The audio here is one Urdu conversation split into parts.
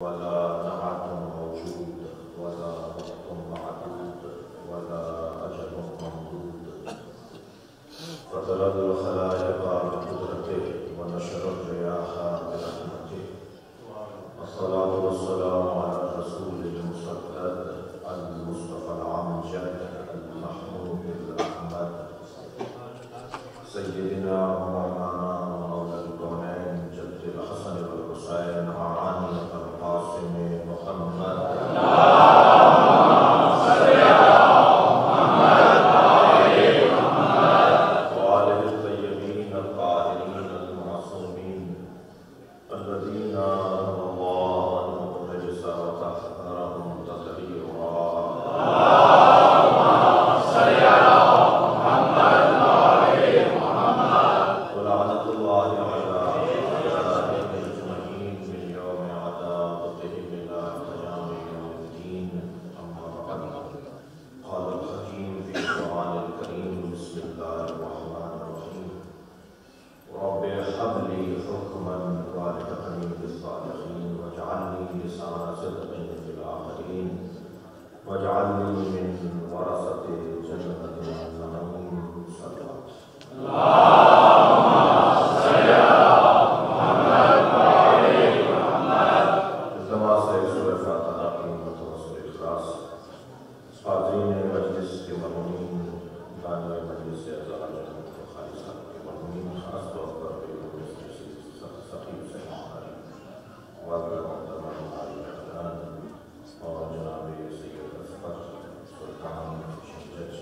ولا نعت موجود ولا وقت معدود ولا أجل ممدود، فطرد الخلائق بقدرته ونشر الرياح برحمته، الصلاة والسلام على الرسول المسدد المصطفى العمجد المحمود الأحمد سيدنا ومولانا ومولى الكونين جد الحسن والحسين معاني القاسم محمد وآله الطيبين الطاهرين المعصومين الذين أنعم الله عنهم الرجس وطهرهم تطهيرا. ولعنة الله على أعدائهم أجمعين من يوم عداوتهم إلى قيام يوم الدين. أما بعد، قال الحكيم في القرآن الكريم: بسم الله الرحمن الرحيم. رب هب لي حكما والحقني بالصالحين واجعلني لسان صدق في الآخرين واجعلني من ورثة جنة النعيم. صلوات. التماس ہے سورہ فاتحہ کی متوسط اخلاص. حاضرین مجلس کے مرحومین، بانی مجلس اعزاز خالصان کے مرحومین، خاص طور پر سخی حسین ہماری والد محترمہ ہماری خاندان اور جناب سید اصفر سلطان شنجج،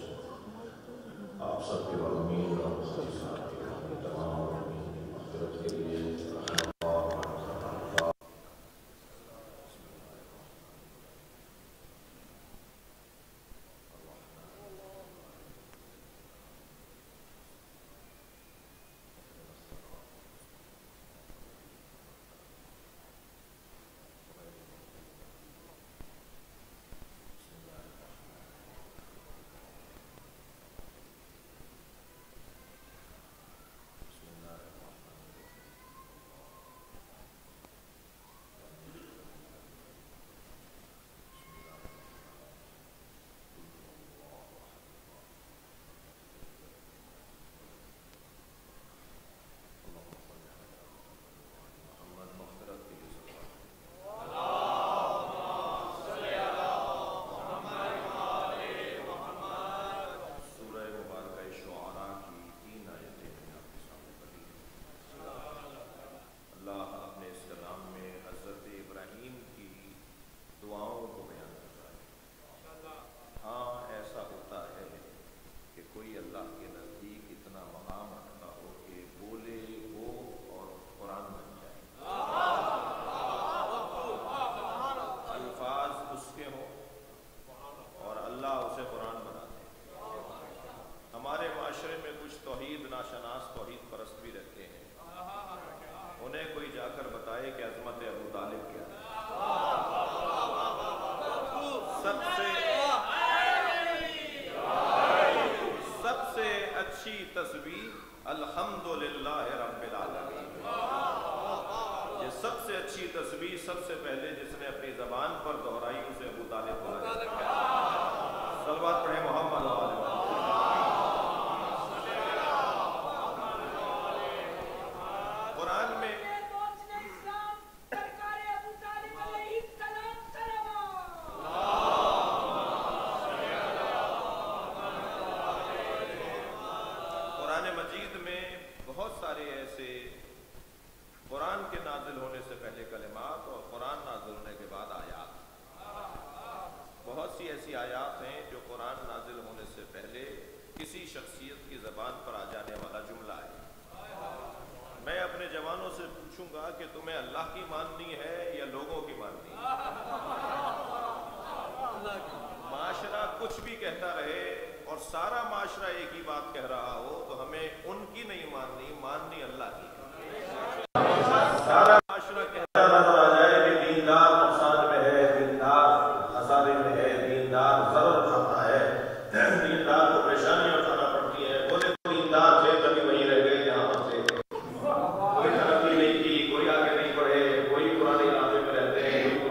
آپ سب کے مرحومین اور خالصان کے مرحومین تمام مرحومین کی مغفرت کے لیے رحم اللہ کوئی ترقی نہیں کی، کوئی آگے نہیں بڑھے، کوئی پرانے علاقے میں رہتے ہیں، کوئی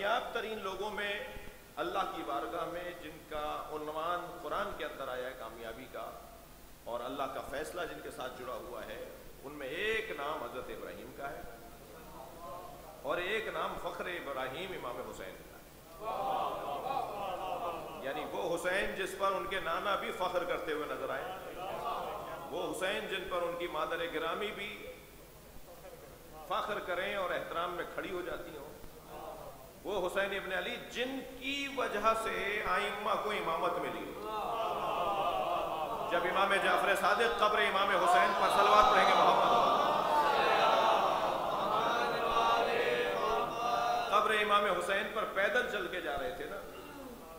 کامیاب ترین لوگوں میں اللہ کی بارگاہ میں جن کا عنوان قرآن کے اندر آیا ہے کامیابی کا، اور اللہ کا فیصلہ جن کے ساتھ جڑا ہوا ہے، ان میں ایک نام حضرت ابراہیم کا ہے اور ایک نام فخر ابراہیم امام حسین کا ہے۔ یعنی وہ حسین جس پر ان کے نانا بھی فخر کرتے ہوئے نظر آئے، وہ حسین جن پر ان کی مادر گرامی بھی فخر کریں اور احترام میں کھڑی ہو جاتی ہوں، وہ حسین ابن علی جن کی وجہ سے ائمہ کو امامت ملی۔ جب امام جعفر صادق قبر امام حسین پر صلوات پڑھیں گے محمد، قبر امام حسین پر پیدل چل کے جا رہے تھے نا،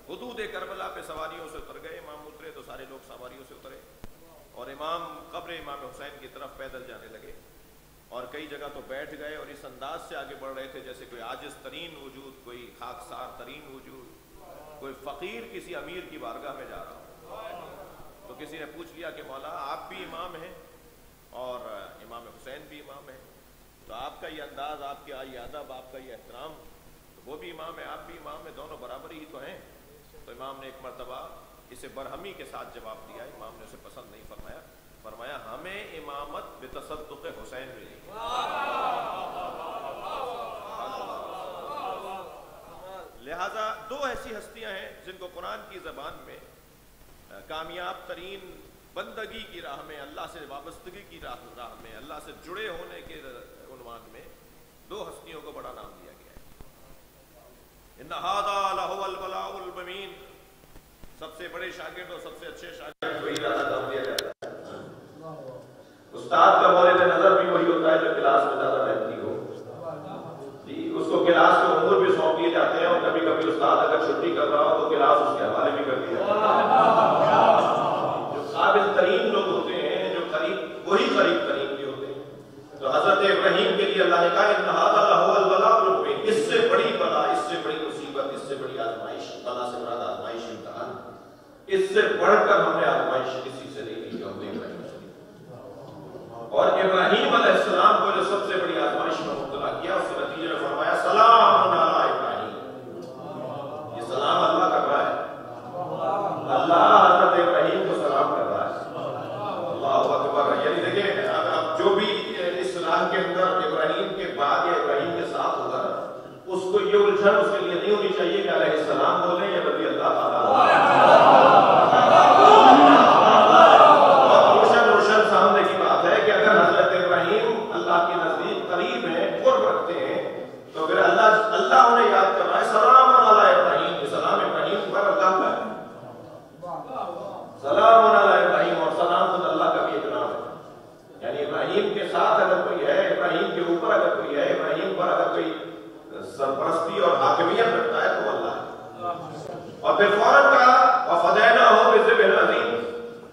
حدود کربلا پہ سواریوں سے اتر گئے، امام اترے تو سارے لوگ سواریوں سے اترے اور امام قبر امام حسین کی طرف پیدل جانے لگے، اور کئی جگہ تو بیٹھ گئے اور اس انداز سے آگے بڑھ رہے تھے جیسے کوئی عاجز ترین وجود، کوئی خاکسار ترین وجود، کوئی فقیر کسی امیر کی بارگاہ میں جا رہا ہو۔ تو کسی نے پوچھ لیا کہ مولا آپ بھی امام ہیں اور امام حسین بھی امام ہیں، تو آپ کا یہ انداز، آپ کا یہ ادب، آپ کا یہ احترام، تو وہ بھی امام ہے آپ بھی امام ہیں، دونوں برابر ہی تو ہیں۔ تو امام نے ایک مرتبہ اسے برہمی کے ساتھ جواب دیا، امام نے اسے پسند نہیں فرمایا، فرمایا ہمیں امامت بتصدق حسین ملی۔ لہذا دو ایسی ہستیاں ہیں جن کو قرآن کی زبان میں کامیاب ترین بندگی کی راہ میں، اللہ سے وابستگی کی راہ میں، اللہ سے جڑے ہونے کے عنوان میں دو ہستیوں کو بڑا نام دیا گیا ہے۔ ان ھذا لھو البلاء المبین، سب سے بڑے شاگرد اور سب سے اچھے شاگرد کو ہی زیادہ نام دیا جاتا ہے۔ استاد کا مورد نظر بھی وہی ہوتا ہے جو کلاس میں زیادہ محنتی ہو، جی اس کو کلاس کے امور بھی سونپ دیے جاتے ہیں، اور کبھی کبھی استاد اگر چھٹی کر رہا ہو تو کلاس اس کے حوالے بھی کر دی جاتی ہے۔ جو قابل ترین لوگ ہوتے ہیں، جو قریب، وہی قریب ترین بھی ہوتے ہیں۔ تو حضرت ابراہیم کے لیے اللہ نے کہا ان ھذا لھو البلاء المبین، اس سے بڑی بلا، اس سے بڑی مصیبت، اس سے بڑی آزمائش، بلا سے مراد آزمائش، امتحان، اس سے بڑھ کر ہم نے آزمائش کسی سے نہیں کی جو ہم نے ابراہیم سے کی۔ اور ابراہیم علیہ السلام کو جو سب سے بڑی آزمائش میں مبتلا کیا، اس کے نتیجے میں فرمایا سلام علی ابراہیم۔ یہ سلام اللہ کر رہا ہے، اللہ حضرت ابراہیم کو سلام کر رہا ہے۔ اللہ اکبر۔ یعنی دیکھیں اب جو بھی اس راہ کے اندر ابراہیم کے بعد یا ابراہیم کے ساتھ ہوگا، اس کو یہ الجھن اس کے لیے نہیں ہونی چاہیے کہ علیہ السلام بولیں یا رضی اللہ تعالیٰ۔ روشن سامنے کی بات ہے کہ اگر حضرت ابراہیم اللہ کے نزدیک قریب ہیں، قرب رکھتے ہیں، تو پھر اللہ انہیں یاد کر رہا ہے سلام علی ابراہیم، سلام ابراہیم پر اللہ کا ہے، سلام علی ابراہیم، اور سلام خود اللہ کا بھی ایک نام ہے۔ یعنی ابراہیم کے ساتھ اگر کوئی ہے، ابراہیم کے اوپر اگر کوئی ہے، ابراہیم پر اگر کوئی سرپرستی اور حاکمیت رکھتا ہے تو اللہ ہے۔ اور پھر فوراً کہا وَفَدَيْنَاهُ بِذِبْحٍ عَظِيمٍ،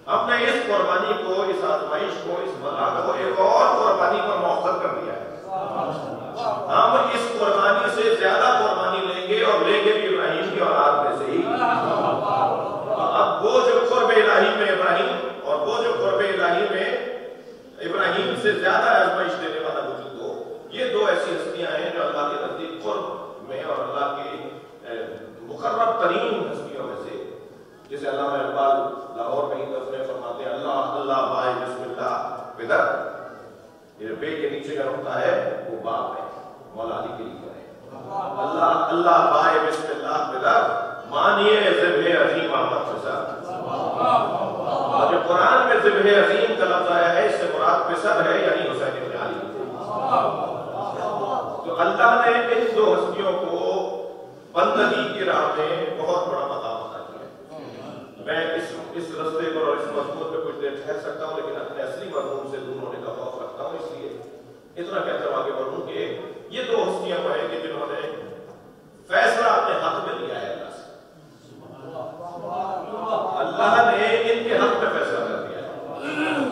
ہم نے اس قربانی کو، اس آزمائش کو، اس بلا کو ایک اور قربانی پر مؤخر کر دیا ہے۔ ہم اس قربانی سے زیادہ قربانی لیں گے، اور لیں گے بھی ابراہیم کی اولاد میں سے ہی۔ اب وہ جو قرب الہی میں ابراہیم، اور وہ جو قرب الہی میں ابراہیم سے زیادہ آزمائش دینے والا وجود ہو، یہ دو ایسی ہستیاں ہیں جو اللہ کے نزدیک قرب میں اور اللہ کے مقرب ترین ہستیوں میں سے، جسے علامہ اقبال لاہور میں ہی میں فرماتے ہیں اللہ اللہ بائے بسم اللہ بدر، یہ بے کے نیچے کا نقطہ ہے وہ باپ ہے، مولا علی کے لیے ہے اللہ اللہ بائے بسم اللہ بدر، مانیے ذبح عظیم آمد فسر۔ اور جو قرآن میں ذبح عظیم کا لفظ آیا ہے، اس سے مراد فسر ہے، یعنی حسین بن علی۔ تو اللہ نے ان دو ہستیوں کو بندگی کی راہ میں بہت بڑا مقام عطا کیا۔ میں اس رستے پر اور اس مضمون پہ کچھ دیر ٹھہر سکتا ہوں، لیکن اپنے اصلی مضمون سے دور ہونے کا خوف رکھتا ہوں، اس لیے اتنا کہتا ہوں آگے بڑھوں کہ یہ دو ہستیاں وہ ہیں کہ جنہوں نے فیصلہ اپنے حق میں لیا ہے اللہ سے۔ اللہ نے ان کے حق میں فیصلہ کر دیا ہے،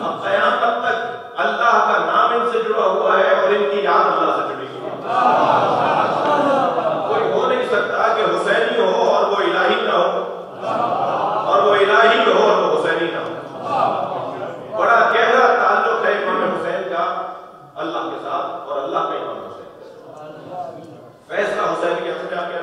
اب قیامت تک اللہ کا نام ان سے جڑا ہوا ہے اور ان کی یاد اللہ سے جڑی ہوئی ہے۔ کوئی ہو نہیں سکتا کہ حسینی ہو اور وہ الہی نہ ہو، اور وہ الہی ہو اور وہ حسینی نہ ہو۔ بڑا گہرا تعلق ہے امام حسین کا اللہ کے ساتھ اور اللہ کا امام حسین۔ فیصلہ حسین کے حق میں آ گیا،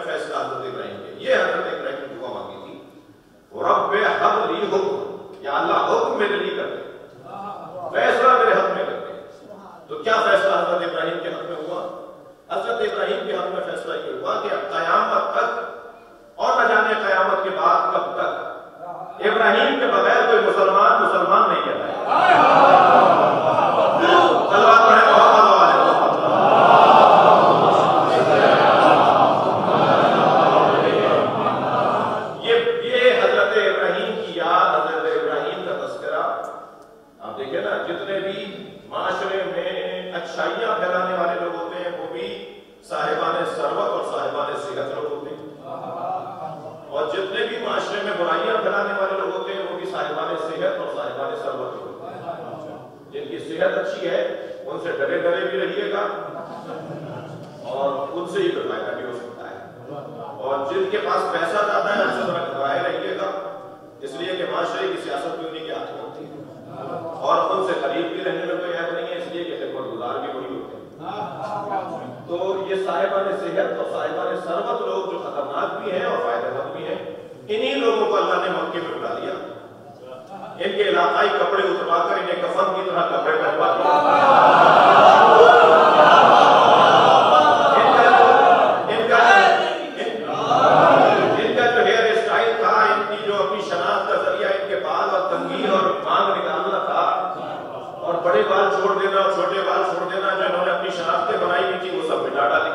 پھیلانے والے لوگ ہوتے ہیں وہ بھی صاحبان ثروت اور صاحبان صحت لوگ ہوتے ہیں، اور جتنے بھی معاشرے میں برائیاں پھیلانے والے لوگ ہوتے ہیں وہ بھی صاحبان صحت اور صاحبان ثروت ہوتے ہیں۔ جن کی صحت اچھی ہے ان سے ڈرے ڈرے بھی رہیے گا اور ان سے ہی فائدہ بھی ہو سکتا ہے، اور جن کے پاس پیسہ زیادہ ہے ان سے ذرا گھبرائے رہیے گا، اس لیے کہ معاشرے کی سیاست بھی انہیں کے ہاتھ میں ہوتی ہے، اور ان سے قریب بھی رہنے میں کوئی عیب نہیں ہے، اس لیے کہ خدمت گزار بھی وہی ہوتے ہیں۔ تو یہ صاحبان صحت اور صاحبان ثروت لوگ جو خطرناک بھی ہیں اور فائدہ مند بھی ہیں، انہی لوگوں کو اللہ نے مکے میں بلا دیا، ان کے علاقائی کپڑے اتروا کر انہیں کفن کی طرح کپڑے پہنوا دیا، ان کا جو ہیئر اسٹائل تھا، ان کی جو اپنی شناخت کا ذریعہ ان کے بال اور تنگیر اور مانگ نکالنا تھا، اور بڑے بال چھوڑ دینا اور چھوٹے بال چھوڑ دینا جو انہوں نے اپنی شناختیں بنائی ہوئی تھی وہ سب مٹا ڈالی۔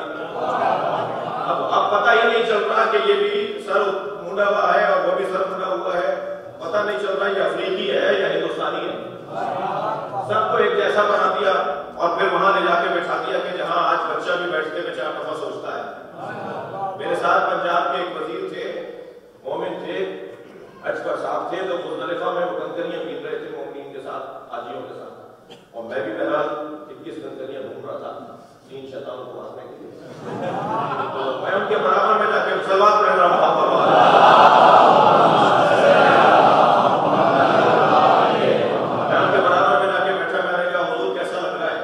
اب پتہ ہی نہیں چل رہا کہ یہ بھی سر مونڈا ہوا ہے اور وہ بھی سر مونڈا ہوا ہے، پتہ نہیں چل رہا یہ افریقی ہے یا ہندوستانی ہے، سب کو ایک جیسا بنا دیا، اور پھر وہاں لے جا کے بٹھا دیا کہ جہاں آج بچہ بھی بیٹھتے ہوئے 4 دفعہ سوچتا ہے۔ میرے ساتھ پنجاب کے ایک وزیر تھے، مومن تھے، حج پر صاحب تھے، تو مزدلفہ میں وہ کنکریاں پیٹ رہے تھے مومنین کے ساتھ، حاجیوں کے ساتھ، اور میں بھی بہرحال 21 کنکریاں ڈھونڈ رہا تھا 3 شیطانوں کو مارنے کے لیے، تو میں ان کے برابر میں جا کے سلوات پڑھ رہا تھا، میں ان کے برابر میں جا کے بیٹھا، میں نے کہا حضور کیسا لگ رہا ہے؟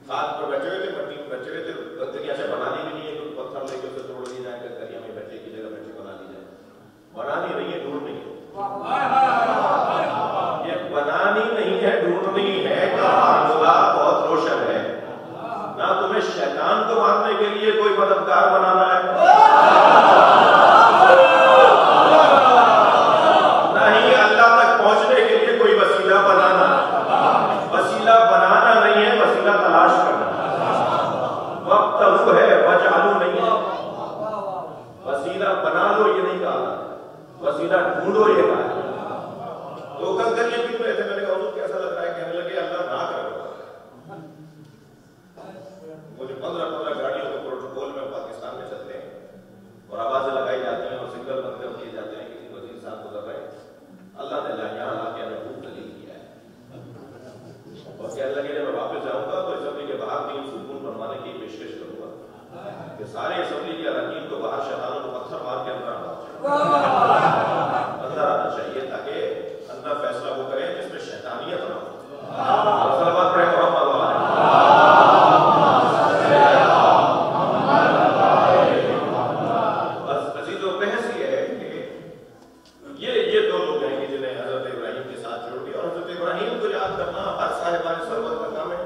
خاک پر بیٹھے ہوئے تھے، مٹی میں بیٹھے ہوئے تھے، کنکریاں سے بنا دی بھی نہیں ہے، کوئی پتھر لے کے اسے توڑ دی جائے، کنکریاں میں بیٹھے کی جگہ بیٹھے بنا دی جائے، بنانی نہیں ہے، ڈھونڈنی ہے، یہ بنانی نہیں ہے، ڈھونڈنی ہے کہ فارمولا بہت روشن ہے، نہ تمہیں شیطان کو مارنے کے لیے کوئی مددگار بنانا ہے، نہ ہی اللہ تک پہنچنے کے لیے کوئی وسیلہ بنانا، وسیلہ بنانا نہیں ہے، وسیلہ تلاش کرنا، وقت وہ ہے وجعلو نہیں ہے، وسیلہ بنا لو یہ نہیں کہا، وسیلہ ڈھونڈو یہ کہا۔ تو کنکریاں پیٹ رہے تھے، میں نے کہا حضور کیسا لگ رہا ہے؟ کہنے لگے اللہ نہ کرے، مجھے 15 گاڑیوں کے پروٹوکول میں پاکستان میں چلتے ہیں اور آوازیں لگائی جاتی ہیں اور سنگل بندے کیے جاتے ہیں، کسی وزیر صاحب گزر رہے ہیں، اللہ نے یہاں لا کے ہمیں خوب دلیل کیا ہے، اور کہنے لگے جب میں واپس جاؤں گا تو اسمبلی کے باہر 3 ستون بنوانے کی پیشکش کروں گا کہ سارے اسمبلی کے اراکین کو باہر شیطانوں کو پتھر مار کے اندر آنا چاہیے تاکہ اندر فیصلہ وہ کریں جس میں شیطانیت نہ ہو۔ صلوات پڑھیں محمد وعلیہ۔ بس عزیز و بحث یہ ہے کہ یہ 2 لوگ ہیں کہ جنہیں حضرت ابراہیم کے ساتھ جوڑ دیا، اور حضرت ابراہیم کو یاد کرنا ہر صاحبان ثروت کا کام ہے،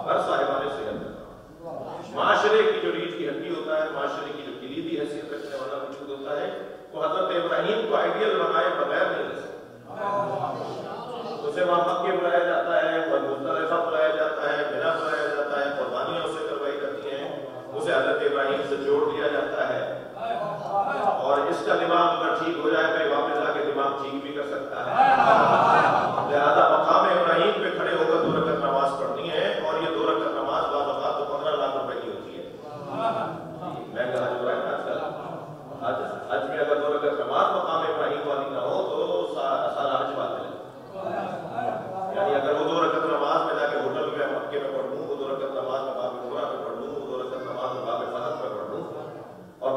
ہر صاحبان صحت کا کام ہے۔ معاشرے کی جو ریڑھ کی ہڈی ہوتا ہے، معاشرے کی جو کلیدی حیثیت رکھنے والا وجود ہوتا ہے، وہ حضرت ابراہیم کو آئیڈیل بنائے بغیر نہیں رہ سکتا، اسے وہاں مکے بلایا جاتا ہے، مزدلفہ بلایا جاتا ہے، مینا بلایا جاتا ہے، قربانیاں اسے کروائی جاتی ہیں، اسے حضرت ابراہیم سے جوڑ دیا جاتا ہے، اور اس کا دماغ اگر ٹھیک ہو جائے تو واپس آ کے دماغ ٹھیک بھی کر سکتا ہے، لہذا مقام ابراہیم پہ کھڑے ہو کر 2 رکعت نماز پڑھنی ہے، اور یہ 2 رکعت نماز بعض اوقات تو 15 لاکھ روپے کی ہوتی ہے، مہنگا حج ہو رہا ہے آج کل، حج میں اگر 2 رکعت نماز مقام ابراہیم والی نہ ہو تو سارا حج باطل ہے، یعنی اگر وہ 2 رکعت نماز میں جا کے ہوٹل میں مکے میں پڑھ لوں، وہ 2 رکعت نماز میں باب عمرہ میں پڑھ لوں، وہ 2 رکعت نماز میں باب فتح میں پڑھ لوں، اور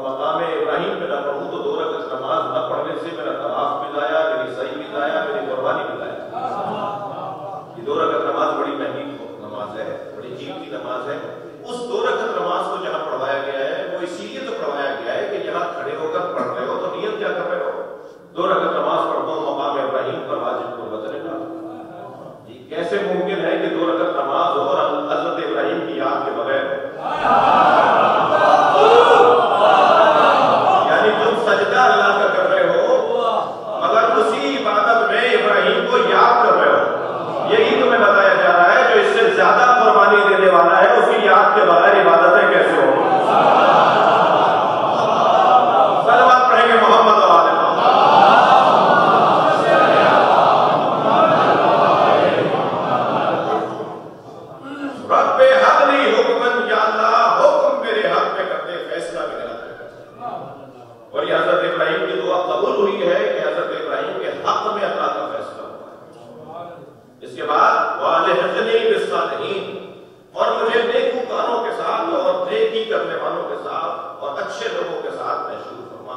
اچھے لوگوں کے ساتھ محشور فرما،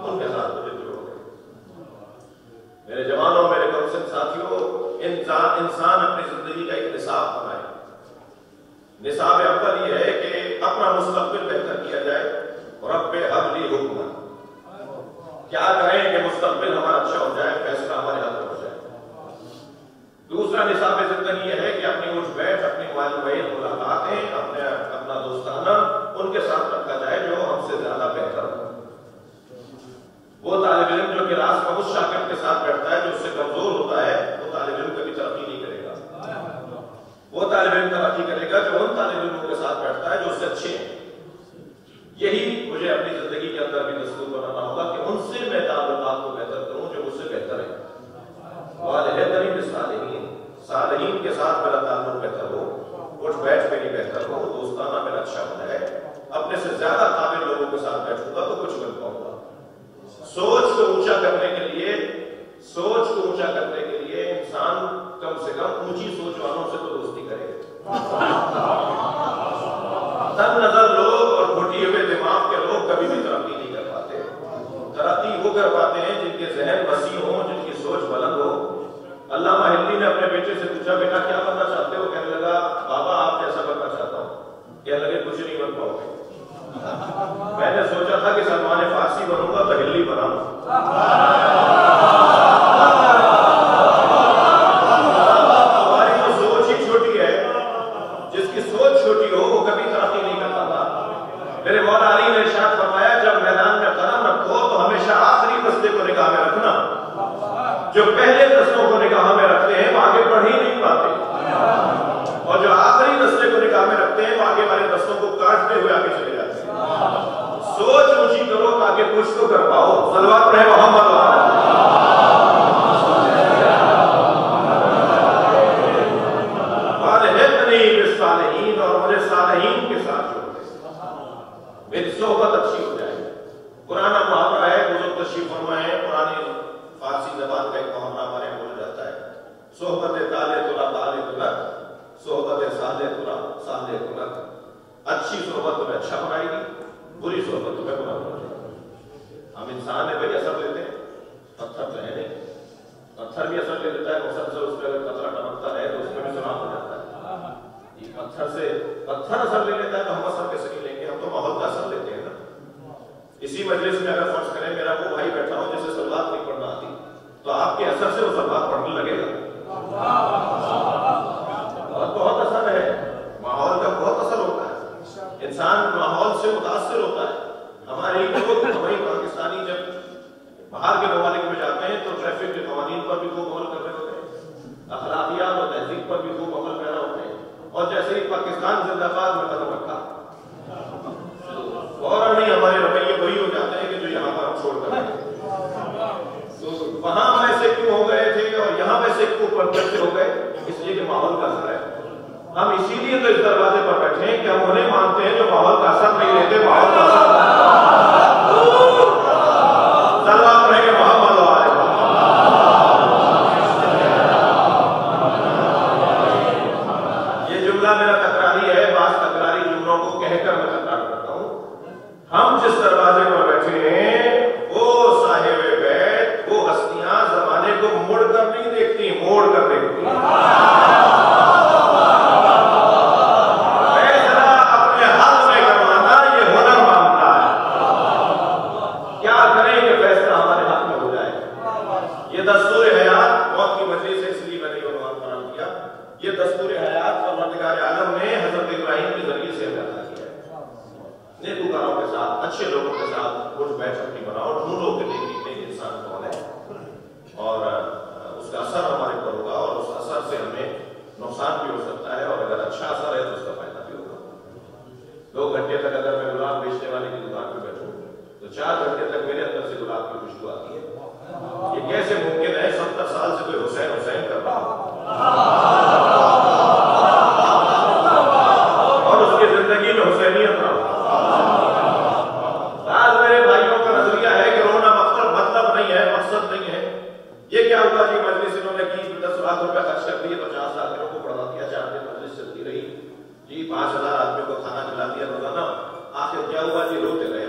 ان کے ساتھ مجھے جوڑ دے۔ میرے جوانوں، میرے کمسن ساتھیوں، انسان اپنی زندگی کا ایک نصاب بنائے۔ نصاب اول یہ ہے کہ اپنا مستقبل بہتر کیا جائے۔ رب ہب لی حکما، کیا کریں کہ مستقبل ہمارا اچھا ہو جائے، فیصلہ ہمارے ہاتھ میں ہو جائے۔ دوسرا نصاب زندگی یہ ہے کہ اپنی اٹھ بیٹھ، اپنی والدین ملاقاتیں، اپنا دوستانہ ان کے ساتھ رکھا جائے جو ہم سے زیادہ بہتر ہو۔ وہ طالب علم جو کلاس میں اس شاگرد کے ساتھ بیٹھتا ہے جو اس سے کمزور ہوتا ہے، وہ طالب علم کبھی ترقی نہیں کرے گا۔ وہ طالب علم ترقی کرے گا جو ان طالب علموں کے ساتھ بیٹھتا ہے جو اس سے اچھے ہیں۔ یہی مجھے اپنی زندگی کے اندر بھی دستور بنانا ہوگا کہ ان سے میں تعلقات کو بہتر کروں جو مجھ سے بہتر ہے۔ والدین بالصالحین، صالحین کے ساتھ میرا تعلق بہتر ہو، اٹھ بیٹھ میری بہتر ہو، دوستانہ میرا اچھا ہو جائے۔ اپنے سے زیادہ قابل لوگوں کے ساتھ بیٹھوں گا تو کچھ بن پاؤں گا۔ سوچ کو اونچا کرنے کے لیے انسان کم سے کم اونچی سوچ والوں سے تو دوستی کرے۔ تنگ نظر لوگ اور گھٹے ہوئے دماغ کے لوگ کبھی بھی ترقی نہیں کر پاتے۔ ترقی وہ کر پاتے ہیں جن کے ذہن وسیع ہوں، جن کی سوچ بلند ہو۔ علامہ ہندی نے اپنے بیٹے سے پوچھا، بیٹا کیا بننا چاہتے ہو؟ کہنے لگا، بابا آپ جیسا بننا چاہتا ہوں۔ کہنے لگے کچھ نہیں بن پاؤ گے۔ میں نے سوچا تھا کہ سلمان فارسی بنوں گا تو ہلی بناؤں۔ ہماری تو سوچ ہی چھوٹی ہے، جس کی سوچ چھوٹی ہو وہ کبھی ترقی نہیں کر پاتا۔ میرے مولا علی نے ارشاد فرمایا، جب میدان میں قدم رکھو تو ہمیشہ آخری رستے کو نگاہ میں رکھنا۔ جو پہلے رستوں کو نگاہ میں رکھتے ہیں وہ آگے بڑھ ہی نہیں پاتے، اور جو آخری رستے کو نگاہ میں رکھتے ہیں وہ آگے والے رستوں کو کاٹتے ہوئے آگے چلے جاتے ہیں۔ سوچ اونچی کرو تاکہ کچھ تو کر پاؤ۔ صلوات پڑھیں محمد بالصالحین، اور مجھے صالحین کے ساتھ جوڑ دے، میری صحبت اچھی ہو جائے۔ قرآن محاورہ ہے، بزرگ تشریف فرمائے ہیں، قرآن فارسی زبان کا ایک محاورہ ہمارے یہاں بولا جاتا ہے، صحبت تالے تلا تالے تلک، صحبت سالے تلا سالے تلک۔ اچھی صحبت تمہیں اچھا بنائے گی، بری صحبت تمہیں برا بنائے گی۔ ہم انسان ہے بھائی، اثر لیتے ہیں، پتھر تو ہے نہیں، پتھر بھی اثر لے لیتا ہے، مسلسل اس پہ اگر قطرہ ٹپکتا رہے تو اس میں بھی سراغ ہو جاتا ہے۔ پتھر اثر لے لیتا ہے تو ہم اثر کیسے نہیں لیں گے؟ ہم تو ماحول کا اثر لیتے ہیں نا۔ اسی مجلس میں اگر فرض کریں میرا وہ بھائی بیٹھا ہو جسے سلوات نہیں پڑھنا آتی، تو آپ کے اثر سے وہ سلوات پڑھنے لگے گا۔ بہت اثر ہے، ماحول کا بہت اثر ہوتا ہے، انسان ماحول سے متاثر ہوتا ہے۔ ہمارے لوگ، ہماری پاکستانی جب باہر کے ممالک میں جاتے ہیں تو ٹریفک کے قوانین پر بھی خوب عمل کر رہے ہوتے ہیں، اخلاقیات اور تہذیب پر بھی خوب عمل کر رہے ہوتے ہیں، اور جیسے ہی پاکستان زندہ باد میں قدم رکھا فوراً نہیں ہمارے رویے وہی ہو جاتے ہیں کہ جو یہاں پر ہم چھوڑ کر رہے ہیں۔ تو وہاں ویسے کیوں ہو گئے تھے اور یہاں ویسے کیوں پرچے ہو گئے؟ اس لیے کہ ماحول کا اثر ہے۔ ہم اسی لیے تو اس دروازے پر بیٹھے ہیں کہ ہم انہیں مانتے ہیں جو ماحول کا اثر نہیں لیتے، ماحول کا اثر سلوات پڑھیں گے محمد و آل محمد۔ یہ جملہ میرا تکراری ہے، بعض تکراری جملوں کو کہہ کر میں تکرار کرتا ہوں۔ ہم جس دروازے پر بیٹھے ہیں وہ صاحب بیت، وہ ہستیاں زمانے کو مڑ کر نہیں دیکھتی، موڑ کر دیکھتی ہیں۔ فیصلہ اپنے ہاتھ میں کروانا یہ ہنر مانگتا ہے۔ کیا کریں کہ فیصلہ ہمارے ہاتھ میں ہو جائے؟ یہ دستور حیات، موت کی مجلس سے اس لیے میں نے یہ عنوان بیان کیا، یہ دستور حیات پروردگار عالم نے حضرت ابراہیم کے ذریعے سے ادا کیا ہے۔ نیکوکاروں کے ساتھ، اچھے لوگوں کے ساتھ اٹھ بیٹھ اپنی بناؤ، ڈھونڈو کہ دیکھیں انسان کون ہے، اور اس کا اثر ہمارے پر ہوگا، اور اس اثر سے ہمیں نقصان بھی ہو سکتا ہے، اور اگر اچھا اثر ہے تو اس کا فائدہ بھی ہوگا۔ 2 گھنٹے تک اگر میں گلاب بیچنے والے کی دکان پہ بیٹھوں تو 4 گھنٹے تک میرے اندر سے گلاب کی خوشبو آتی ہے۔ یہ کیسے ممکن ہے؟ 70 سال سے کوئی حسین حسین کر رہا اور اس کی زندگی میں حسینیت رہا۔ آج میرے بھائیوں کا نظریہ ہے کہ رونا مطلب نہیں ہے، مقصد نہیں ہے۔ یہ کیا ہوا جی مجلس انہوں نے کی، 10 لاکھ روپے خرچ کر دیے، 50 آدمیوں کو پڑھا دیا، 4 دن مجلس چلتی رہی جی، 5000 آدمیوں کو کھانا کھلا دیا روزانہ۔ آخر کیا ہوا جی؟ روتے رہے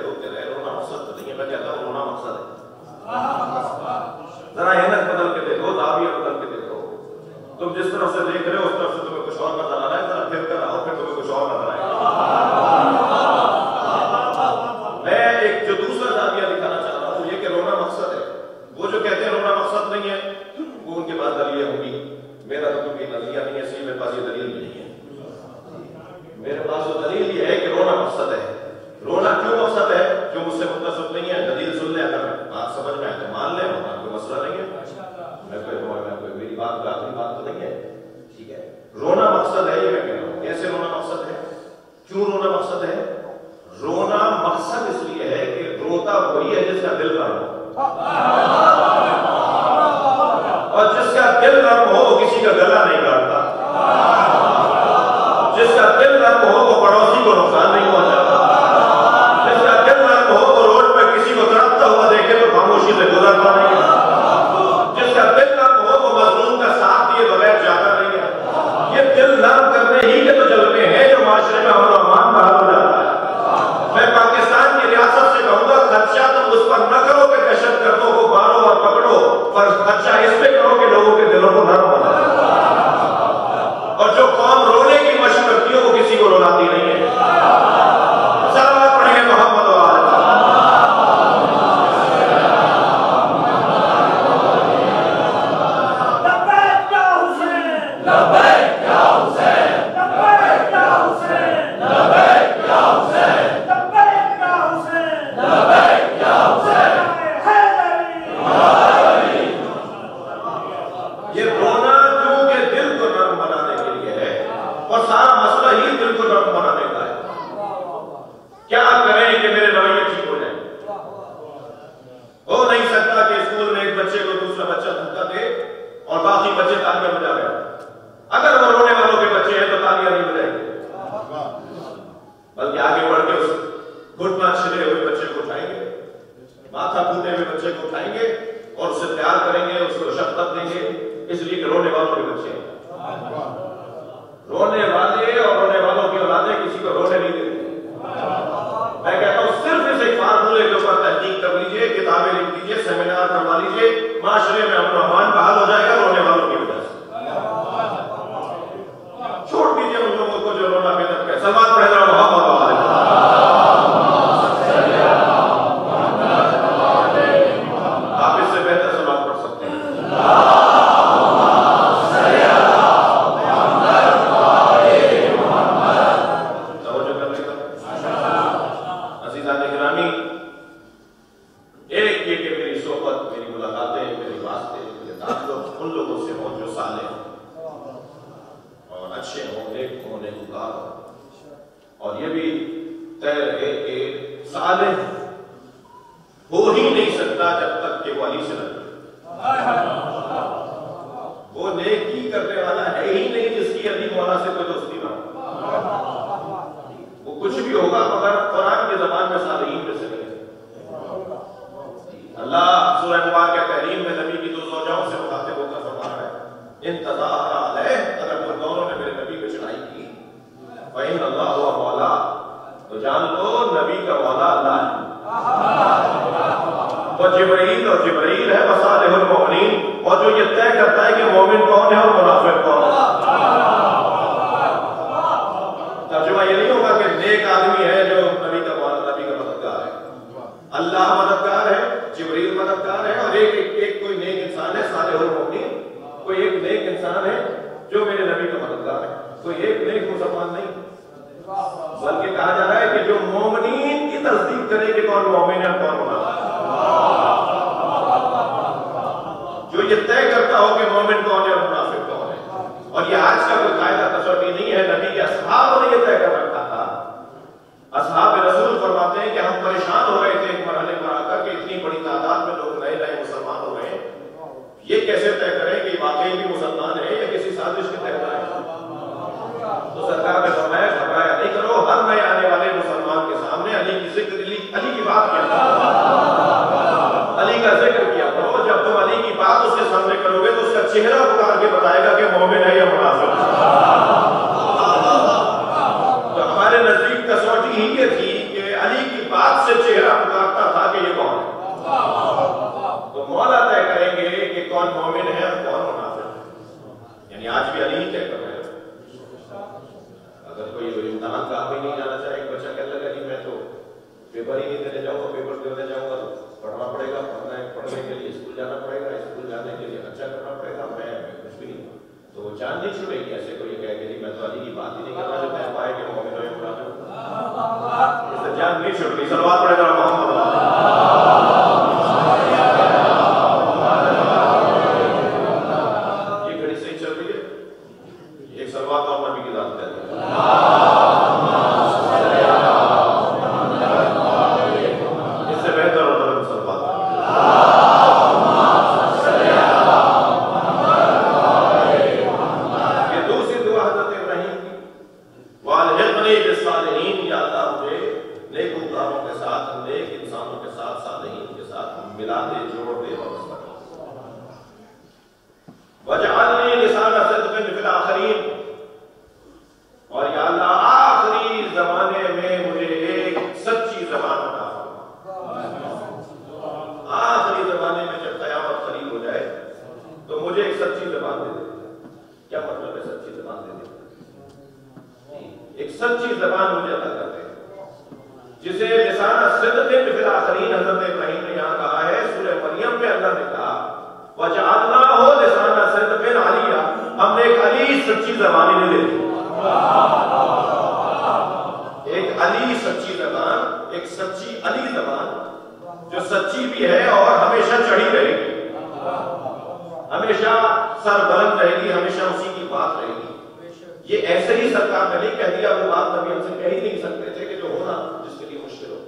کیوں رونا مقصد ہے؟ رونا مقصد اس لیے ہے کہ روتا وہی ہے جس کا دل نرم ہو، اور جس کا دل نرم ہو وہ کسی کا گلا نہیں کاٹتا، جس کا دل نرم ہو وہ پڑوسی کو نقصان نہیں پہنچاتا، جس کا دل نرم ہو وہ روڈ پہ کسی کو تڑپتا ہوا دیکھے تو خاموشی سے گزرتا نہیں ہے، جس کا دل نرم ہو وہ مظلوم کا ساتھ دیے بغیر جاتا نہیں ہے۔ یہ دل نرم کرنے ہی کے تو جذبے ہیں جو معاشرے میں امن و امان بحال ہو جاتا ہے۔ میں پاکستان کی ریاست سے کہوں گا خدشہ تم اس پر نہ کرو کہ دہشت گردوں کو مارو اور پکڑو، پر خدشہ اس پہ کرو کہ لوگوں کے دلوں کو نرم بناؤ، اور جو قوم رونے کی مشق کرتی ہے وہ کسی کو رلاتی نہیں ہے۔ صلوات پڑھیں گے محمد و آل ایک سلوات اور نبی کی ذات کہتے ہیں جسے لسان صدق فی الآخرین حضرت ابراہیم نے یہاں کہا ہے، سورہ مریم میں اللہ نے کہا وَجَعَلْنَاهُ لِسَانَ صِدْقٍ عَلِيًّا، ہم نے ایک علی سچی زبان انہیں دے دی، ایک علی سچی زبان، ایک سچی علی زبان جو سچی بھی ہے اور ہمیشہ چڑھی رہے گی، ہمیشہ سر بلند رہے گی، ہمیشہ اسی کی بات رہے گی۔ یہ ایسے ہی سرکار نے نہیں کہہ دیا، وہ بات نبی ہم سے کہہ ہی نہیں سکتے تھے کہ جو ہونا جس کے لیے مشکل ہو،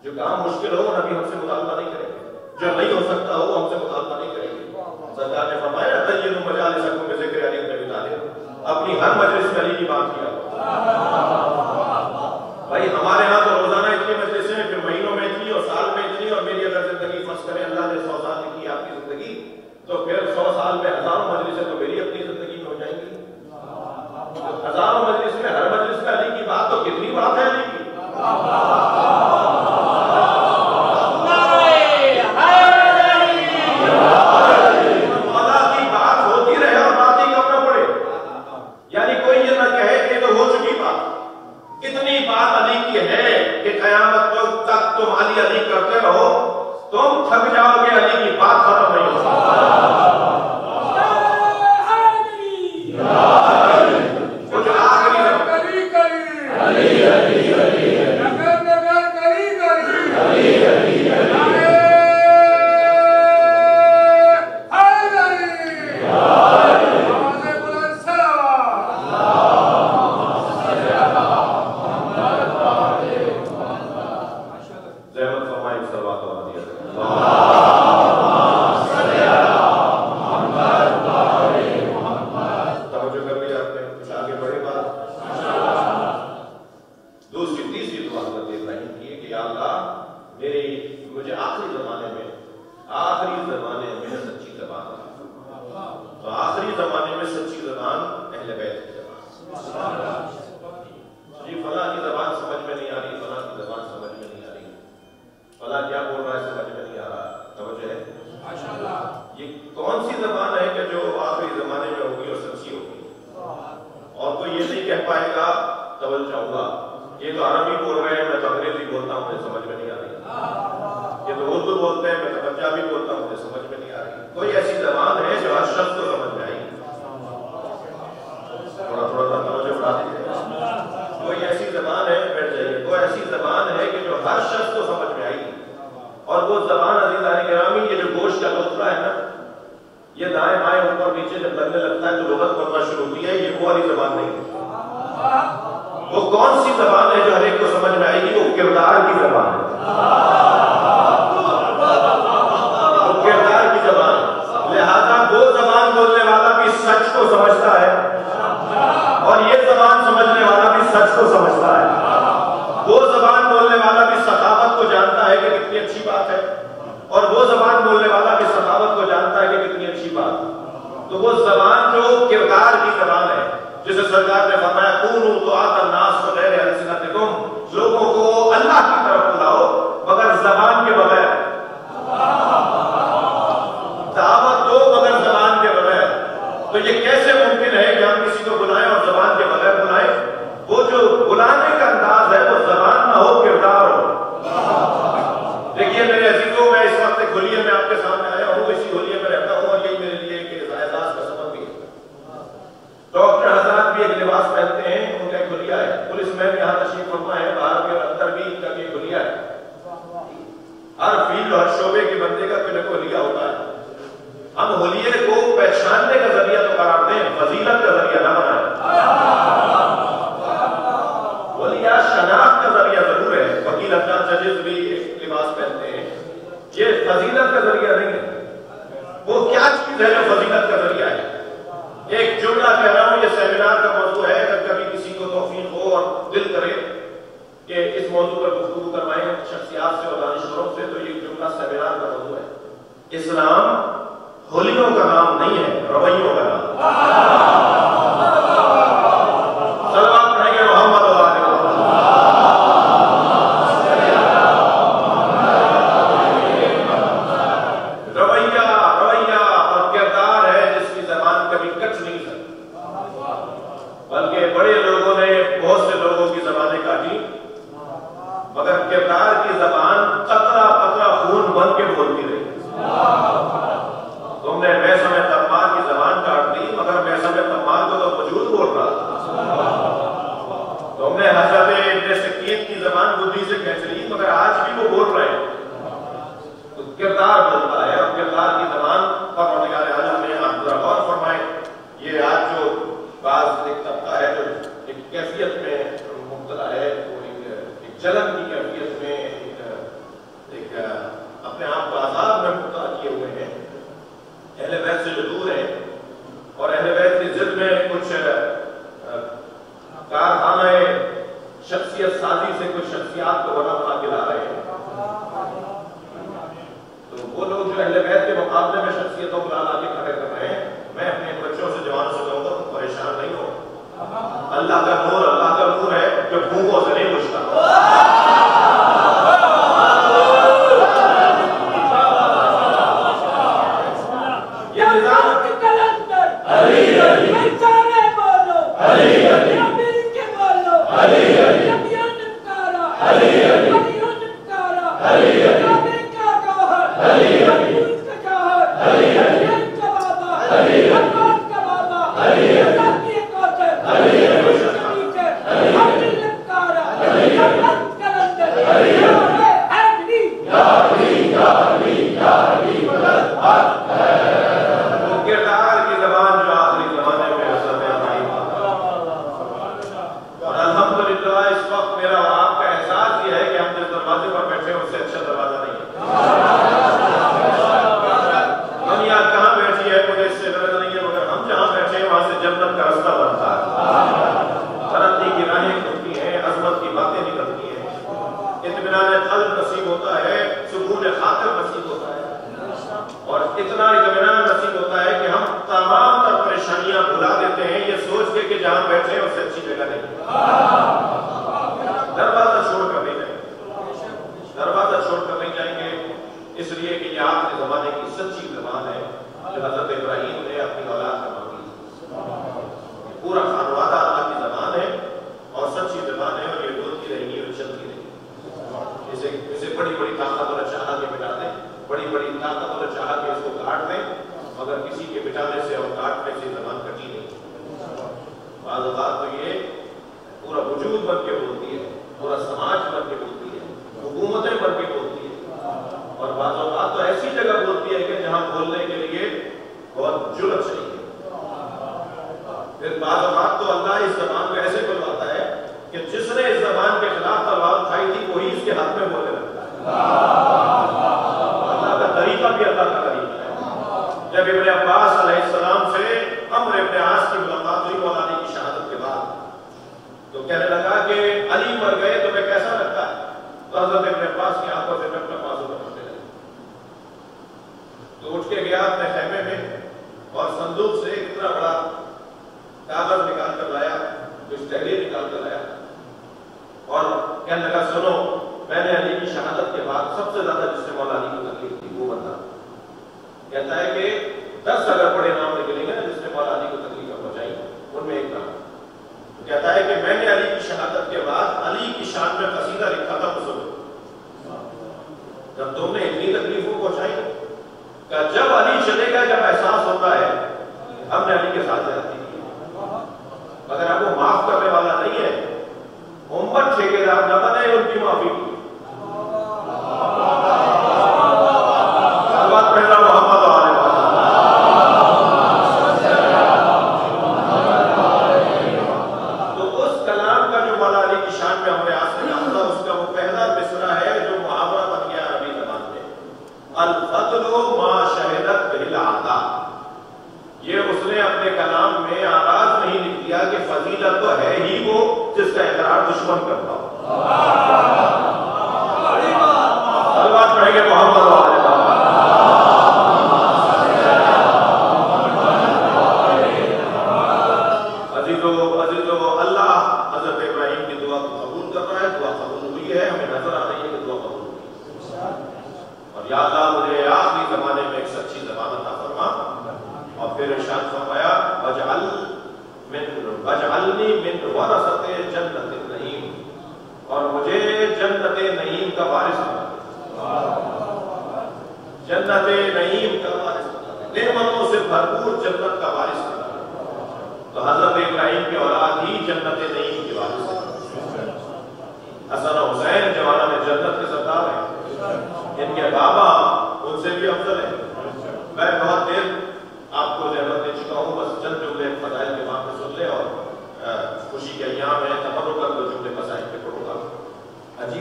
جو کام مشکل ہو وہ نبی ہم سے مطالبہ نہیں کریں گے، جو نہیں ہو سکتا ہو وہ ہم سے مطالبہ نہیں کریں گے۔ سرکار نے فرمایا تَيِّنُ مَجَالِسَكُمْ بِذِكْرِ عَلِيٍّ بِطَالِبٍ، اپنی ہر مجلس میں علی کی بات کیا۔ بھائی ہمارے ہاں تو روزانہ اتنی مجلسیں، پھر مہینوں میں اتنی اور سال میں اتنی، اور میری اگر زندگی فرض کریں اللہ نے 100 سال کی آپ کی زندگی، تو پھر 100 سال میں ہزاروں مجلسیں تو میری اپنی زندگی میں ہو جائیں گی۔ ہزاروں مجلس میں ہر مجلس میں علی کی بات، تو کتنی بات ہے علی کی؟ مولا کی بات ہوتی رہے اور بات ہی کب نہ پڑے، یعنی کوئی یہ نہ کہے کہ تو ہو چکی بات، اتنی بات علی کی ہے کہ قیامت تک تم علی علی کرتے رہو، تم تھک جاؤ گے، علی کی بات ختم نہیں ہوگی۔ جلن کی کیفیت میں ایک اپنے آپ کو عذاب میں مبتلا کیے ہوئے ہیں، اہل بیت سے جو دور ہیں اور اہل بیت کی ضد میں کچھ کارخانہ شخصیت سازی سے کچھ شخصیات کو بنا بنا کے لا رہے ہیں، تو وہ لوگ جو اہل بیت کے مقابلے میں شخصیتوں کو لا کے کھڑے کر رہے ہیں، میں اپنے بچوں سے جوانوں سے کہوں گا تم پریشان نہیں ہو، اللہ کا نور ہے جو بھوکوں سے نہیں پوچھتا۔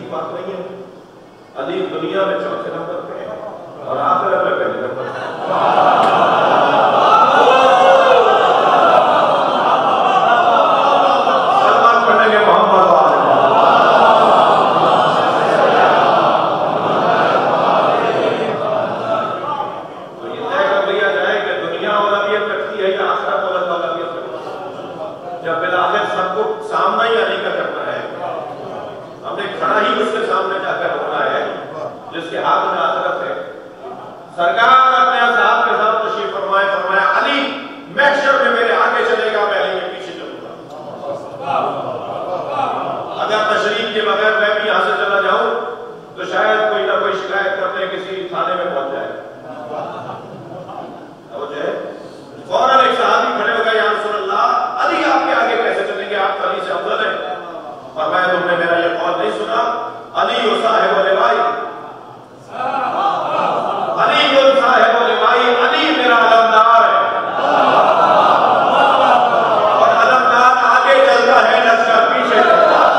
کی بات نہیں ہے. علی دنیا میں چوتھے نمبر پہ ہے اور آخرت میں پہلے نمبر پہ ہے. سلمان پڑھیں گے محمد تو یہ طے کر لیا جائے کہ دنیا اولویت رکھتی ہے یا آخرت اولویت رکھتی ہے. جب بالآخر سب کو سامنا ہی علی کا کرنا ہے, ہم نے کھڑا ہی اس کے سامنے جا کر ہونا ہے جس کے ہاتھ میں آخرت ہے. سرکار اپنے اصحاب کے ساتھ تشریف فرمایا علی محشر میں میرے آگے چلے گا, میں علی کے پیچھے چلوں گا. اگر تشریف کے بغیر میں بھی یہاں سے چلا جاؤں تو شاید کوئی نہ کوئی شکایت کرنے کسی تھانے میں پہنچ جائے. فوراً ایک صحابی کھڑے ہو گئے, یا رسول اللہ علی آپ کے آگے کیسے چلیں گے, آپ علی سے افضل ہیں. فرمایا تم نے میرا یہ قول نہیں سنا, علی صاحب لوائی, علی صاحب لوائی, علی میرا علمدار ہے اور علمدار آگے چلتا ہے, لشکر پیچھے چلتا ہے.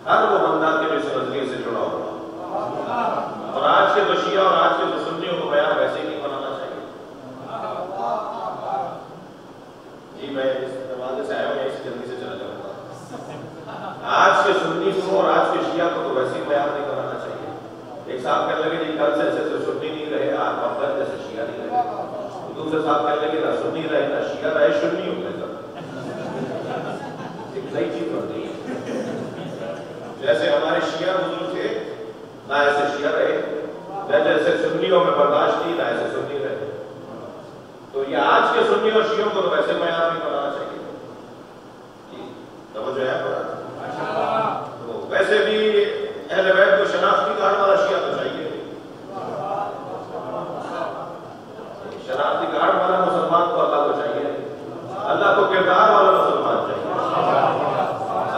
ہر وہ بندہ کے جو اس نظریے سے جڑا ہوا. اور آج کے تو شیعہ اور آج کے تو سنیوں کو بیان ویسے ہی نہیں بنانا چاہیے. جی میں اس دروازے سے آیا ہوں, اس جلدی سے چلا جاؤں گا. آج کے سنی کو اور آج کے شیعہ کو تو ویسے ہی بیان نہیں بنانا چاہیے. ایک صاحب کہنے لگے جی کل سے ایسے سنی نہیں رہے, آج افضل جیسے شیعہ نہیں رہے. دوسرے صاحب کہنے لگے نہ سنی رہے نہ شیعہ رہے, سنی ہو گئے سب. ایک نئی چیز بن رہی ہے. جیسے ہمارے شیعہ بزرگ تھے نہ ایسے شیعہ رہے, جیسے سنیوں میں برداشت تھی نہ ایسے سنی رہے. تو یہ آج کے سنی اور شیعوں کو تو ویسے معیار نہیں بنانا چاہیے. جی توجہ ہے پر تو ویسے بھی اہل بیت کو شناختی کارڈ والا شیعہ تو چاہیے. شناختی کارڈ والا مسلمان کو اللہ کو چاہیے. اللہ کو کردار والا مسلمان چاہیے.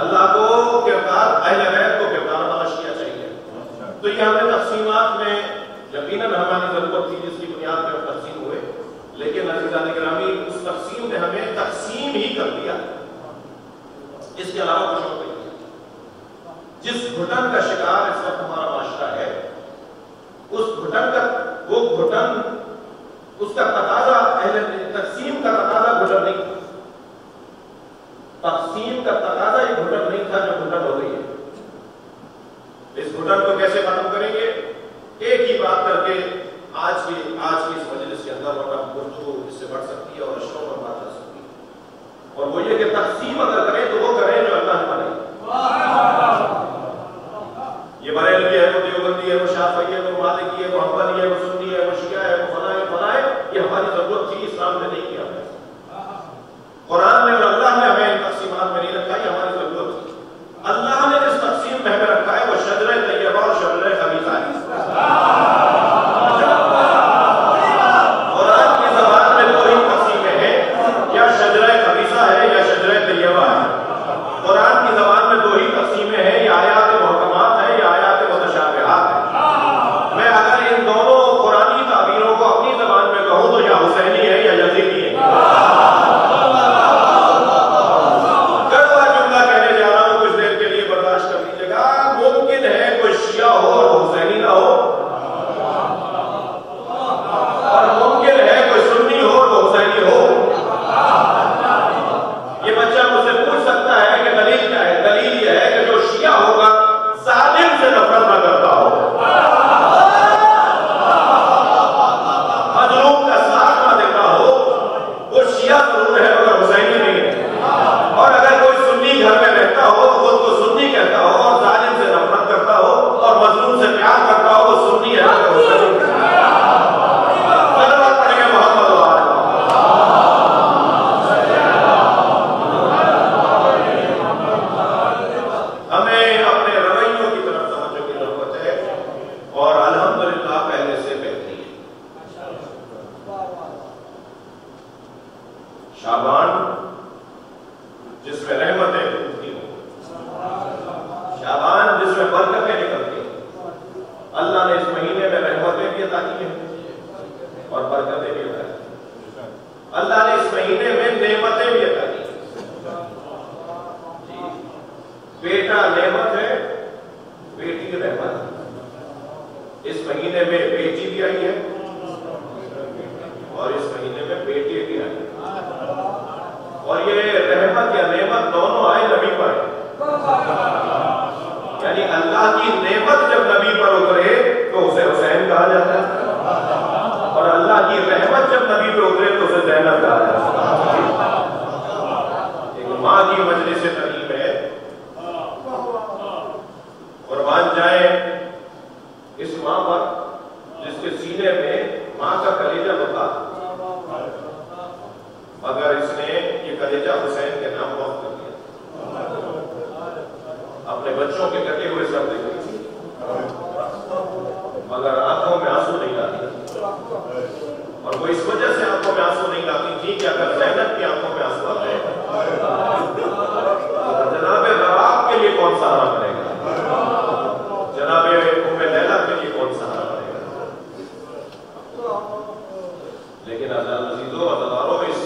اللہ کو کردار, اہل بیت کو کردار والا شیعہ چاہیے. تو یہ ہمیں تقسیمات میں یقیناً ہماری ضرورت تھی جس کی بنیاد پر تقسیم ہوئے, لیکن عزیزان گرامی اس تقسیم نے ہمیں تقسیم ہی کر دیا, اس کے علاوہ کچھ اور نہیں. جس گھٹن کا شکار اس وقت ہمارا معاشرہ ہے, اس گھٹن کا وہ گھٹن اس کا تقاضا تقسیم کا تقاضا گھٹن نہیں تھا. تقسیم کا تقاضا یہ گھٹن نہیں تھا جو گھٹن ہو گئی ہے. اس گھٹن کو کیسے ختم کریں گے؟ ایک ہی بات کر کے آج کی اس مجلس کے اندر ورنہ گفتگو اس سے بڑھ سکتی ہے اور رشتوں پر بات کر سکتی ہے. اور وہ یہ کہ تقسیم اگر کریں تو وہ کریں جو اللہ نے بنائی. یہ بریلوی ہے, وہ دیوبندی ہے, وہ شافعی ہے, وہ مالکی ہے, وہ حنبلی ہے, وہ سنی ہے, وہ شیعہ ہے, وہ فلاں ہے, فلاں ہے, یہ ہماری ضرورت تھی, اسلام نے نہیں کیا. قرآن نے اور اللہ نے ہمیں ان تقسیمات میں نہیں رکھا, یہ ہماری ضرورت تھی. اللہ نے جس تقسیم میں ہمیں رکھا ہے وہ شجرہ طیبہ اور شجرہ خبیثہ ہے. قرآن کی زبان میں دو ہی تقسیمیں ہیں, یا شجرہ خبیثہ ہے یا شجرہ طیبہ ہے. قرآن کی زبان میں دو ہی تقسیمیں ہیں, یا آیات محکمات ہیں یا آیات متشابہات ہیں. میں اگر ان دونوں قرآنی تعبیروں کو اپنی زبان میں کہوں تو یا حسینی ہے یا یزیدی ہے. کڑوا جملہ کہنے جا رہا ہوں, کچھ دیر کے لیے برداشت کر لیجیے گا. ممکن ہے کوئی شیعہ ہو اور حسینی نہ ہو, اور ممکن ہے کوئی سنی ہو اور حسینی ہو. یہ بچہ مجھ سے پوچھ سکتا ہے کہ دلیل کیا ہے؟ دلیل یہ ہے کہ جو شیعہ ہوگا ظالم سے نفرت نہ کرتا ہو, مظلوم کا ساتھ نہ دیتا ہو, وہ شیعہ ضرور ہے مگر حسینی نہیں ہے. اور اگر کوئی سنی گھر میں رہتا ہو تو خود کو سنی کہتا ہو اور ظالم سے نفرت کرتا ہو اور مظلوم سے پیار کرتا ہو, وہ سنی ہے مگر حسینی نہیں ہے. صلوات پڑھیں گے محمد و آل محمد. ہمیں اپنے رویوں کی طرف توجہ کی ضرورت ہے, اور الحمدللہ پہلے سے بہتری ہے. شعبان جس میں رحمتیں ڈوبتی ہوں, شعبان جس میں برکتیں نکلتی ہیں. اللہ نے اس مہینے میں رحمتیں بھی عطا کی ہیں اور برکتیں بھی عطا کی. اللہ نے اس مہینے میں نعمتیں بھی عطا کی. بیٹا نعمت ہے, بیٹی رحمت ہے. اس مہینے میں بیٹی بھی آئی ہے اور اس مہینے میں بیٹی بھی آئی ہے. اور یہ رحمت یا نعمت دونوں آئے نبی پر ہے. یعنی اللہ کی نعمت جب نبی پر اترے تو اسے حسین کہا جاتا ہے, اور اللہ کی رحمت جب نبی پر اترے تو اسے زینب کہا جاتا ہے. ایک ماں کی مجلس ترغیب ہے, قربان جائیں اس ماں پر جس کے سینے میں ماں کا کلیجہ ہوتا, مگر اس نے یہ کلیجہ حسین کے نام وقف کر دیا. اپنے بچوں کے کٹے ہوئے سر دیکھ رہی تھی مگر آنکھوں میں آنسو نہیں لاتی, اور وہ اس وجہ سے آنکھوں میں آنسو نہیں لاتی تھی کہ اگر زینب کی آنکھوں میں آنسو آتے ہیں تو جناب رباب کے لیے کون سہارا بنے گا, جناب ام لیلا کے لیے کون سہارا بنے گا. لیکن عزیزوں عزیزاروں, اس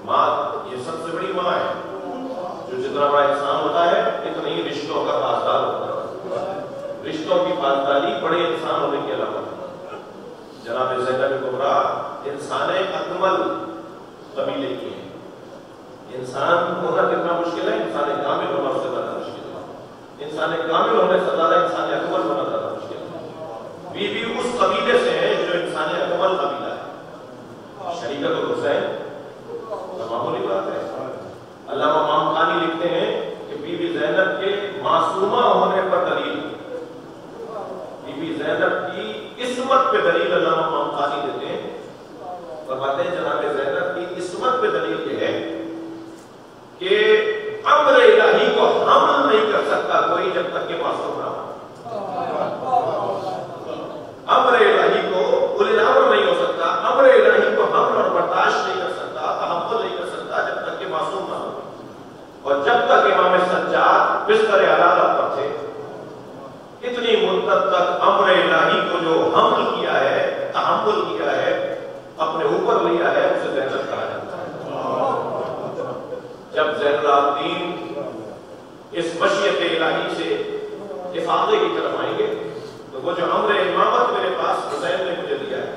ماں یہ سب سے بڑی ماں ہے جو جتنا بڑا انسان ہوتا ہے اتنی رشتوں کا پاسدار ہوتا ہے. رشتوں کی پاسداری بڑے انسان ہونے کے علاوہ. جناب زینب کبریٰ انسان اکمل قبیلے کی ہے. انسان ہونا کتنا مشکل ہے؟ انسان کامل ہونا اس سے زیادہ مشکل ہے. انسان کامل ہونے سے زیادہ انسان اکمل ہونا زیادہ مشکل ہے. بی بی اس قبیلے سے ہے جو انسان اکمل قبیلہ ہے. شریعت الحسین معمولی بات ہے. علامہ مامخانی لکھتے ہیں کہ بی بی زینب کے معصومہ ہونے پر دلیل، بی بی زینب کی عصمت پہ دلیل علامہ مامخانی دیتے ہیں. فرماتے ہیں جناب زینب کی عصمت پہ دلیل یہ ہے کہ امر الہی کو حمل نہیں کر سکتا کوئی جب تک کہ معصوم نہ ہو. امر الہی کو اولل امر نہیں ہو سکتا، امر الہی کو حمل اور برداشت نہیں کر سکتا، تحمل نہیں کر سکتا جب تک کہ معصوم نہ ہو. اور جب تک امام سجاد بستر عدالت پر تھے اتنی مدت تک امر الہی کو جو حمل کیا ہے، تحمل کیا ہے، اپنے اوپر لیا ہے، اسے زینب کہا جاتا ہے. جب زین العابدین اس مشیت الہی سے افاقے کی طرف آئیں گے تو وہ جو امر امامت میرے پاس حسین نے مجھے دیا ہے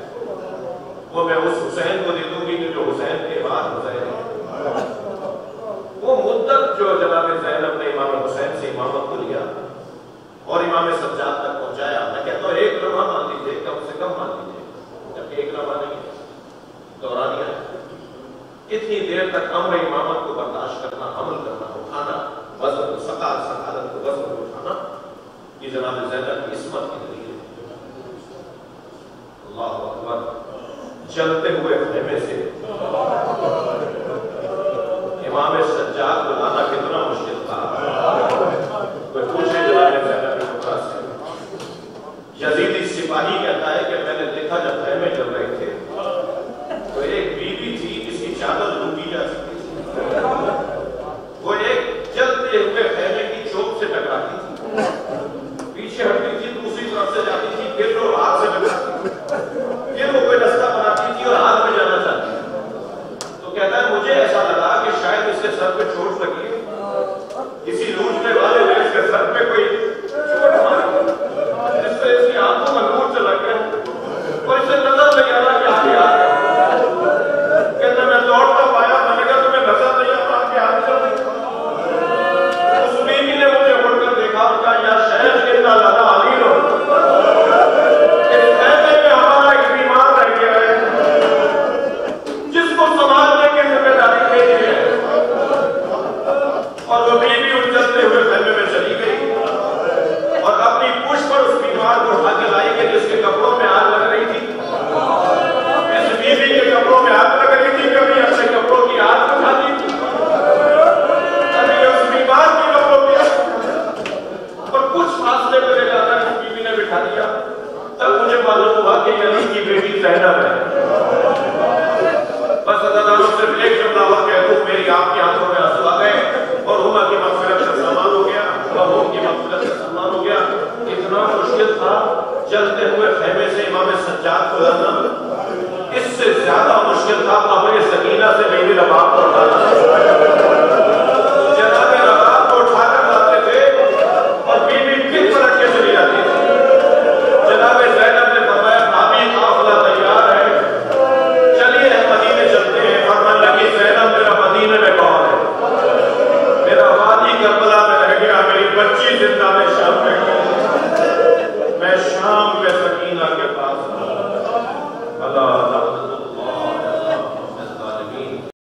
وہ میں اس حسین کو دے دوں گی جو حسین کے بعد حسین ہے. وہ مدت جو جناب زینب نے امام حسین سے امامت کو لیا اور امام سجاد تک پہنچایا، میں کہتا ہوں ایک لمحہ مان لیجیے، کم سے کم مان لیجیے، جبکہ ایک لمحہ نہیں ہے، دورانیہ ہے. اتنی دیر تک امر امامت کو برداشت کرنا، عمل کرنا، اٹھانا، وزن سکالت کو وزن کو اٹھانا، یہ جناب زینب کی عصمت کی دلیل ہے. اللہ اکبر. چلتے ہوئے خیمے سے امام سجاد کو لانا کتنا مشکل تھا. کوئی پوچھے جناب زینب کبریٰ سے. یزیدی سپاہی کہتا ہے کہ میں نے دیکھا جب خیمے چل رہے تھے تو ایک بیوی تھی جس کی چادر لوٹی جا چکی تھی. وہ ایک چلتے ہوئے خیمے کی چوک سے ٹکراتی تھی، پیچھے ہٹتی تھی، دوسری طرف سے جاتی تھی، پھر وہ ہاتھ سے ٹکراتی تھی، پھر وہ کوئی رستہ بناتی تھی اور ہاتھ میں جانا چاہتی تھی. تو کہتا ہے مجھے ایسا لگا کہ شاید اس کے سر پہ چوٹ لگی ہے، کسی لوٹنے والے نے اس کے سر پہ کوئی چوٹ ماری جس سے اس کی آنکھوں میں نور چلا گیا اور اسے نظر نہیں آ رہا کہ آگے آ گیا. کہتا میں دوڑ نہ پایا، میں نے کہا تمہیں نظر نہیں آ رہا کہ آگے چل رہی. اس بیوی نے مجھے مڑ کر دیکھا اور کہا یا شہر کتنا زیادہ علیل ہو، اس خیمے میں ہمارا ایک بیمار رہ گیا ہے جس کو سنبھالنے کی ذمہ داری میری ہے. اور وہ بیوی ان چلتے ہوئے خیمے میں چلی گئی اور اپنی پشت پر اس بیمار کو اٹھا کے لائی گئی جس کے کپڑوں میں آگ لگ رہی تھی. اس بیوی کے کپڑوں میں آگ لگ رہی تھی، کبھی اپنے کپڑوں کی آگ بجھاتی تھی، کبھی اس بیمار کے کپڑوں کی آگ. اور کچھ فاصلے پہ لے جاتا ہے اس بیوی نے بٹھا دیا. تب مجھے معلوم ہوا کہ علی کی بیٹی زینب ہے. بس عزیزانو صرف ایک جملہ اور کہہ دوں، میری آپ کی آنکھوں میں آنسو آ گئے اور ہما کی مغفرت کا سامان ہو گیا، مرحوم کی مغفرت کا سامان ہو گیا. اتنا مشکل تھا چلتے ہوئے خیمے سے امام سجاد کو لانا.